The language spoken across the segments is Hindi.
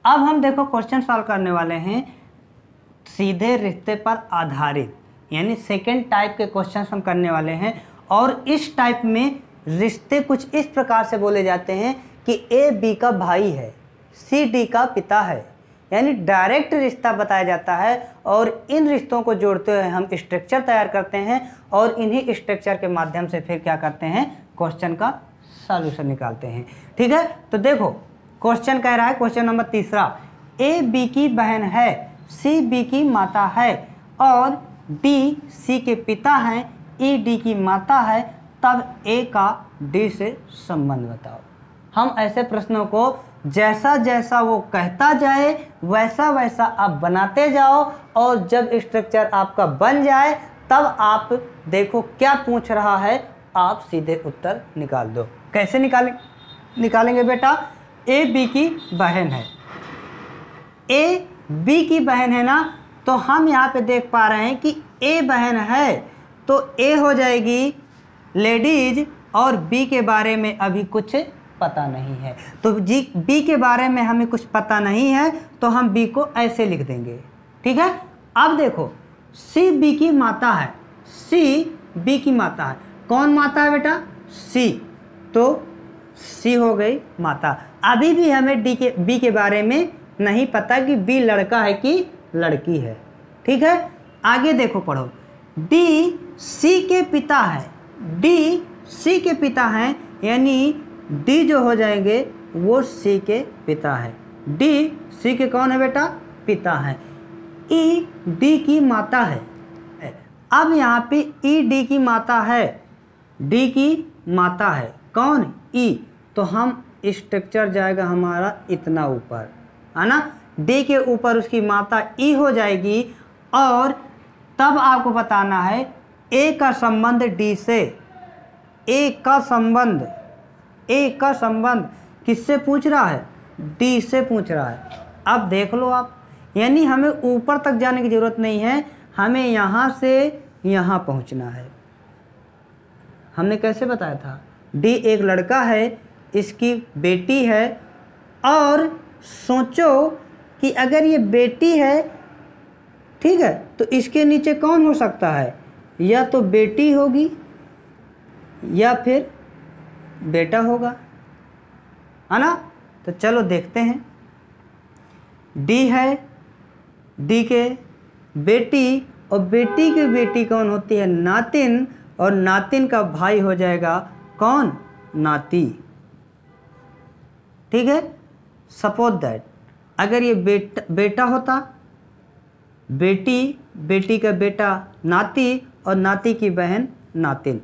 अब हम देखो क्वेश्चन सॉल्व करने वाले हैं सीधे रिश्ते पर आधारित, यानी सेकेंड टाइप के क्वेश्चन हम करने वाले हैं। और इस टाइप में रिश्ते कुछ इस प्रकार से बोले जाते हैं कि ए बी का भाई है, सी डी का पिता है, यानी डायरेक्ट रिश्ता बताया जाता है। और इन रिश्तों को जोड़ते हुए हम स्ट्रक्चर तैयार करते हैं और इन्हीं स्ट्रक्चर के माध्यम से फिर क्या करते हैं, क्वेश्चन का सॉल्यूशन निकालते हैं। ठीक है, तो देखो क्वेश्चन कह रहा है, क्वेश्चन नंबर तीसरा, ए बी की बहन है, सी बी की माता है और डी सी के पिता हैं, ई डी की माता है, तब ए का डी से संबंध बताओ। हम ऐसे प्रश्नों को जैसा जैसा वो कहता जाए वैसा वैसा आप बनाते जाओ, और जब स्ट्रक्चर आपका बन जाए तब आप देखो क्या पूछ रहा है, आप सीधे उत्तर निकाल दो। कैसे निकालेंगे बेटा? ए बी की बहन है, ए बी की बहन है ना, तो हम यहाँ पे देख पा रहे हैं कि ए बहन है तो ए हो जाएगी लेडीज, और बी के बारे में अभी कुछ पता नहीं है, तो बी के बारे में हमें कुछ पता नहीं है तो हम बी को ऐसे लिख देंगे। ठीक है, अब देखो सी बी की माता है, सी बी की माता है, कौन माता है बेटा? सी, तो सी हो गई माता। अभी भी हमें बी के बारे में नहीं पता कि बी लड़का है कि लड़की है। ठीक है, आगे देखो पढ़ो, डी सी के पिता है, डी सी के पिता हैं, यानी डी जो हो जाएंगे वो सी के पिता है, डी सी के कौन है बेटा? पिता है। ई डी की माता है, अब यहाँ पे ई डी की माता है, डी की माता है कौन? ई, तो हम स्ट्रक्चर जाएगा हमारा इतना ऊपर, है ना, डी के ऊपर उसकी माता ई हो जाएगी, और तब आपको बताना है ए का संबंध डी से, ए का संबंध, ए का संबंध किससे पूछ रहा है? डी से पूछ रहा है। अब देख लो आप, यानी हमें ऊपर तक जाने की ज़रूरत नहीं है, हमें यहाँ से यहाँ पहुँचना है। हमने कैसे बताया था? डी एक लड़का है, इसकी बेटी है, और सोचो कि अगर ये बेटी है, ठीक है, तो इसके नीचे कौन हो सकता है? या तो बेटी होगी या फिर बेटा होगा, है ना। तो चलो देखते हैं, डी है, डी के बेटी, और बेटी की बेटी कौन होती है? नातिन, और नातिन का भाई हो जाएगा कौन? नाती। ठीक है, सपोज दैट अगर ये बेटा होता, बेटी, बेटी का बेटा नाती, और नाती की बहन नातिन,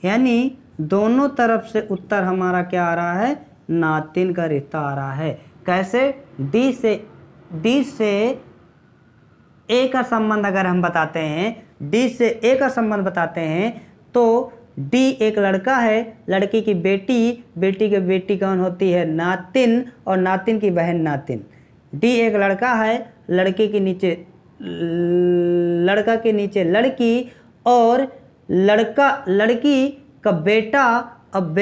यानी दोनों तरफ से उत्तर हमारा क्या आ रहा है? नातिन का रिश्ता आ रहा है। कैसे? डी से ए का संबंध अगर हम बताते हैं, डी से ए का संबंध बताते हैं, तो डी एक लड़का है, लड़की की बेटी, बेटी की बेटी कौन होती है? नातिन, और नातिन की बहन नातिन। डी एक लड़का है, लड़के के नीचे लड़का के नीचे लड़की, और लड़की का बेटा, अब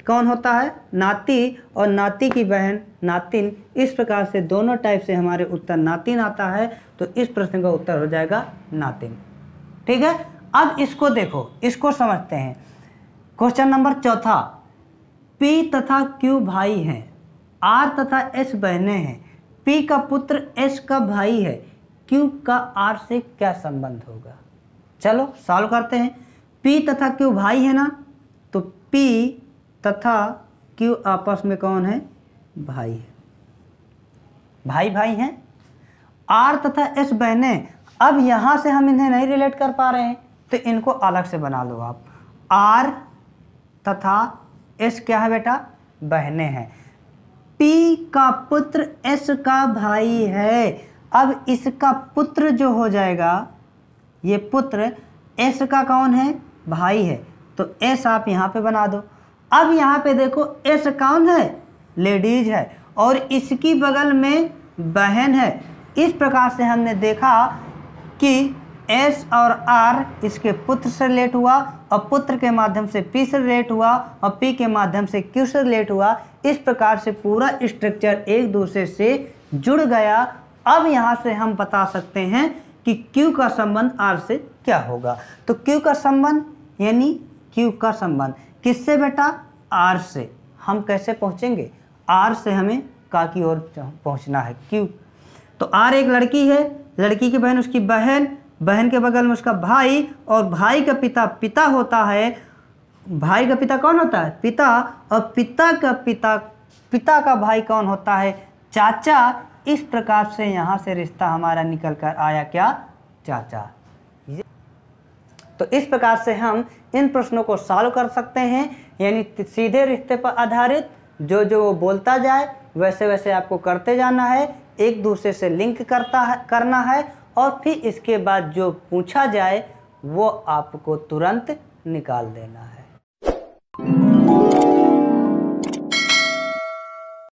कौन होता है? नाती, और नाती की बहन नातिन। इस प्रकार से दोनों टाइप से हमारे उत्तर नातिन आता है, तो इस प्रश्न का उत्तर हो जाएगा नातिन। ठीक है, अब इसको देखो, इसको समझते हैं। क्वेश्चन नंबर चौथा, पी तथा क्यू भाई हैं, आर तथा एस बहनें हैं, पी का पुत्र एस का भाई है, क्यू का आर से क्या संबंध होगा? चलो सॉल्व करते हैं। पी तथा क्यू भाई है ना, तो पी तथा क्यू आपस में कौन है? भाई है, भाई भाई हैं। आर तथा एस बहनें, अब यहाँ से हम इन्हें नहीं रिलेट कर पा रहे हैं, तो इनको अलग से बना लो आप। आर तथा एस क्या है बेटा? बहनें हैं। पी का पुत्र एस का भाई है, अब इसका पुत्र जो हो जाएगा, ये पुत्र एस का कौन है? भाई है, तो एस आप यहाँ पे बना दो। अब यहाँ पे देखो एस कौन है? लेडीज है, और इसकी बगल में बहन है। इस प्रकार से हमने देखा कि एस और आर इसके पुत्र से रिलेट हुआ और पुत्र के माध्यम से पी से रिलेट हुआ और पी के माध्यम से क्यू से रिलेट हुआ। इस प्रकार से पूरा स्ट्रक्चर एक दूसरे से जुड़ गया। अब यहाँ से हम बता सकते हैं कि क्यू का संबंध आर से क्या होगा। तो क्यू का संबंध यानी क्यू का संबंध किससे बेटा? आर से। हम कैसे पहुँचेंगे? आर से हमें का की ओर पहुँचना है क्यू। तो आर एक लड़की है, लड़की की बहन उसकी बहन, बहन के बगल में उसका भाई और भाई का पिता पिता होता है। भाई का पिता कौन होता है? पिता। और पिता का पिता पिता का भाई कौन होता है? चाचा। इस प्रकार से यहाँ से रिश्ता हमारा निकल कर आया क्या? चाचा। तो इस प्रकार से हम इन प्रश्नों को सॉल्व कर सकते हैं, यानी सीधे रिश्ते पर आधारित जो जो वो बोलता जाए वैसे वैसे आपको करते जाना है, एक दूसरे से लिंक करना है और फिर इसके बाद जो पूछा जाए वो आपको तुरंत निकाल देना है।